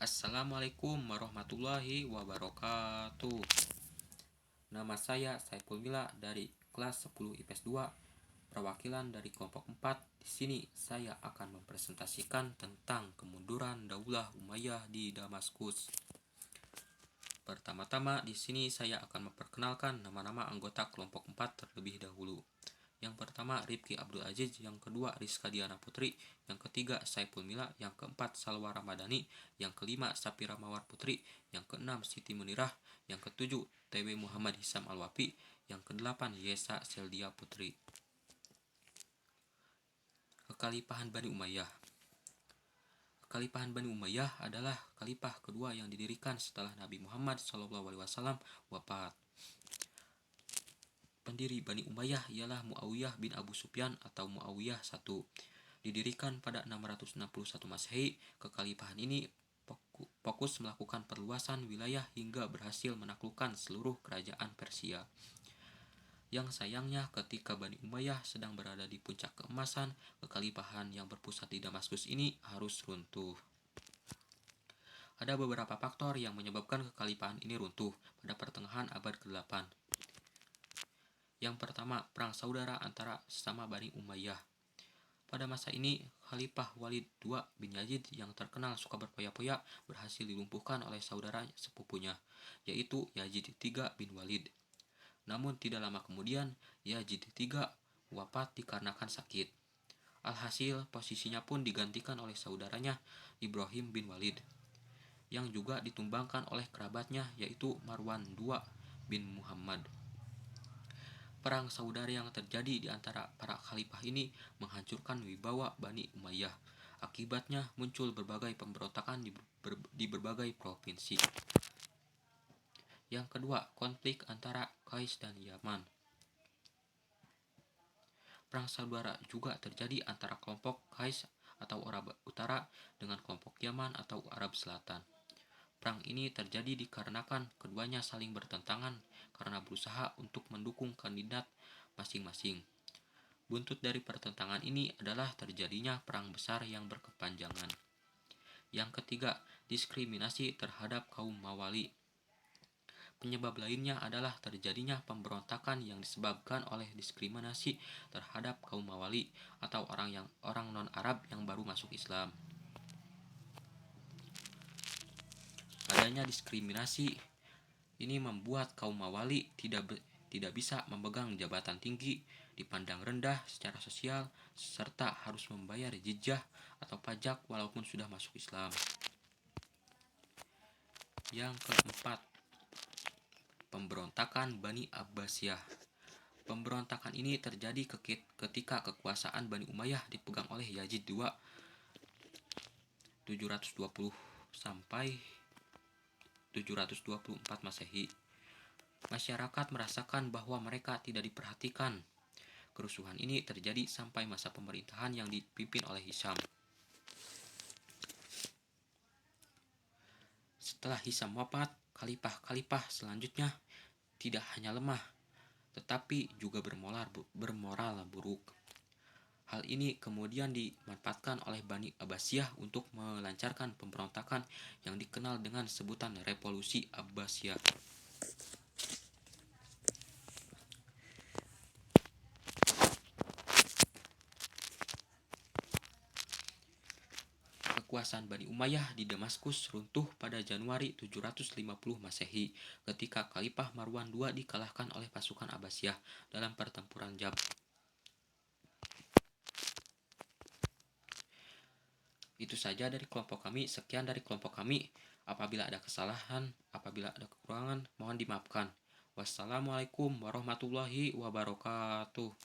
Assalamualaikum warahmatullahi wabarakatuh. Nama saya Saiful Mila dari kelas 10 IPS 2, perwakilan dari kelompok 4. Di sini saya akan mempresentasikan tentang kemunduran Daulah Umayyah di Damaskus. Pertama-tama di sini saya akan memperkenalkan nama-nama anggota kelompok 4 terlebih dahulu. Yang pertama Rifki Abdul Aziz, yang kedua Rizka Diana Putri, yang ketiga Saiful Mila, yang keempat Salwa Ramadhani, yang kelima Sapira Mawar Putri, yang keenam Siti Munirah, yang ketujuh TW Muhammad Hisam Alwafi, yang kedelapan Yesa Seldia Putri. Kekhalifahan Bani Umayyah. Kekhalifahan Bani Umayyah adalah khalifah kedua yang didirikan setelah Nabi Muhammad SAW wafat. Pendiri Bani Umayyah ialah Muawiyah bin Abu Sufyan atau Muawiyah I. Didirikan pada 661 Masehi, kekhalifahan ini fokus melakukan perluasan wilayah hingga berhasil menaklukkan seluruh kerajaan Persia. Yang sayangnya ketika Bani Umayyah sedang berada di puncak keemasan, kekhalifahan yang berpusat di Damaskus ini harus runtuh. Ada beberapa faktor yang menyebabkan kekhalifahan ini runtuh pada pertengahan abad ke-8. Yang pertama, perang saudara antara sesama Bani Umayyah. Pada masa ini, Khalifah Walid II bin Yazid yang terkenal suka berpoya-poya berhasil dilumpuhkan oleh saudara sepupunya, yaitu Yazid III bin Walid. Namun tidak lama kemudian, Yazid III wafat dikarenakan sakit. Alhasil, posisinya pun digantikan oleh saudaranya Ibrahim bin Walid, yang juga ditumbangkan oleh kerabatnya yaitu Marwan II bin Muhammad. Perang saudara yang terjadi di antara para khalifah ini menghancurkan wibawa Bani Umayyah. Akibatnya muncul berbagai pemberontakan di berbagai provinsi. Yang kedua, konflik antara Qais dan Yaman. Perang saudara juga terjadi antara kelompok Qais atau Arab Utara dengan kelompok Yaman atau Arab Selatan. Perang ini terjadi dikarenakan keduanya saling bertentangan karena berusaha untuk mendukung kandidat masing-masing. Buntut dari pertentangan ini adalah terjadinya perang besar yang berkepanjangan. Yang ketiga, diskriminasi terhadap kaum Mawali. Penyebab lainnya adalah terjadinya pemberontakan yang disebabkan oleh diskriminasi terhadap kaum Mawali atau orang non-Arab yang baru masuk Islam. Adanya diskriminasi ini membuat kaum Mawali tidak bisa memegang jabatan tinggi, dipandang rendah secara sosial, serta harus membayar jizyah atau pajak walaupun sudah masuk Islam. Yang keempat, pemberontakan Bani Abbasiyah. Pemberontakan ini terjadi ketika kekuasaan Bani Umayyah dipegang oleh Yazid II 720 sampai 724 Masehi. Masyarakat merasakan bahwa mereka tidak diperhatikan. Kerusuhan ini terjadi sampai masa pemerintahan yang dipimpin oleh Hisham. Setelah Hisham wafat, khalifah-khalifah selanjutnya tidak hanya lemah, tetapi juga bermoral buruk. Hal ini kemudian dimanfaatkan oleh Bani Abbasiyah untuk melancarkan pemberontakan yang dikenal dengan sebutan Revolusi Abbasiyah. Kekuasaan Bani Umayyah di Damaskus runtuh pada Januari 750 Masehi ketika Khalifah Marwan II dikalahkan oleh pasukan Abbasiyah dalam pertempuran Jab. Itu saja dari kelompok kami. Sekian dari kelompok kami. Apabila ada kesalahan, apabila ada kekurangan, mohon dimaafkan. Wassalamualaikum warahmatullahi wabarakatuh.